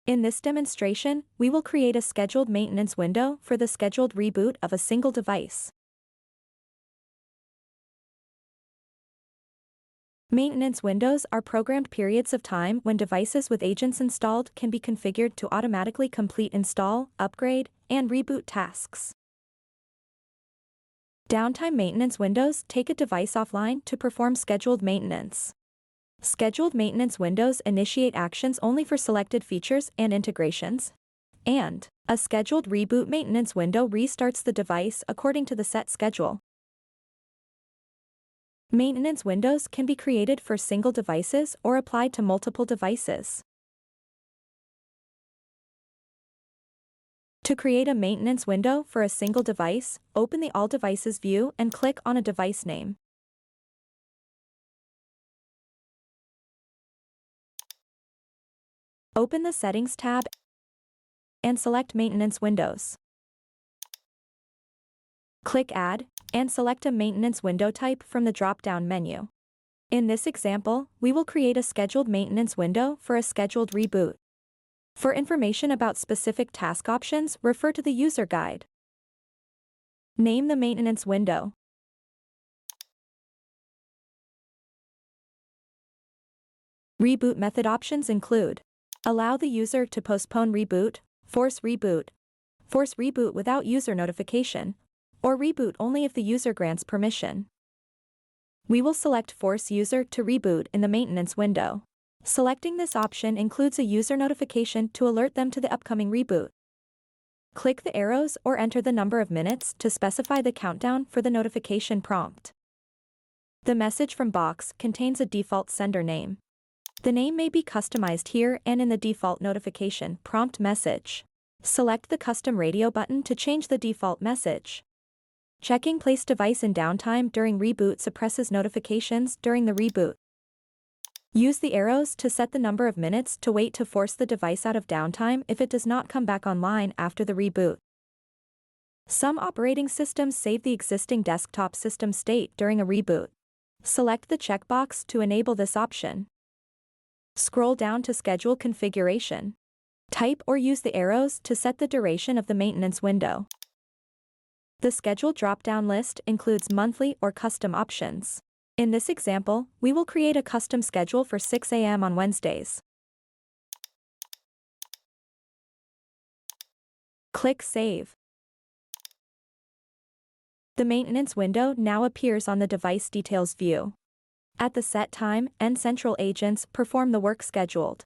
In this demonstration, we will create a scheduled maintenance window for the scheduled reboot of a single device. Maintenance windows are programmed periods of time when devices with agents installed can be configured to automatically complete install, upgrade, and reboot tasks. Downtime maintenance windows take a device offline to perform scheduled maintenance. Scheduled maintenance windows initiate actions only for selected features and integrations, and a scheduled reboot maintenance window restarts the device according to the set schedule. Maintenance windows can be created for single devices or applied to multiple devices. To create a maintenance window for a single device, open the All Devices view and click on a device name. Open the Settings tab and select Maintenance Windows. Click Add and select a maintenance window type from the drop-down menu. In this example, we will create a scheduled maintenance window for a scheduled reboot. For information about specific task options, refer to the user guide. Name the maintenance window. Reboot method options include: allow the user to postpone reboot, force reboot without user notification, or reboot only if the user grants permission. We will select Force User to Reboot in the maintenance window. Selecting this option includes a user notification to alert them to the upcoming reboot. Click the arrows or enter the number of minutes to specify the countdown for the notification prompt. The message from box contains a default sender name. The name may be customized here and in the default notification prompt message. Select the Custom Radio button to change the default message. Checking Place Device in Downtime during reboot suppresses notifications during the reboot. Use the arrows to set the number of minutes to wait to force the device out of downtime if it does not come back online after the reboot. Some operating systems save the existing desktop system state during a reboot. Select the checkbox to enable this option. Scroll down to Schedule Configuration. Type or use the arrows to set the duration of the maintenance window. The schedule drop-down list includes monthly or custom options. In this example, we will create a custom schedule for 6 a.m. on Wednesdays. Click Save. The maintenance window now appears on the Device Details view. At the set time, central agents perform the work scheduled.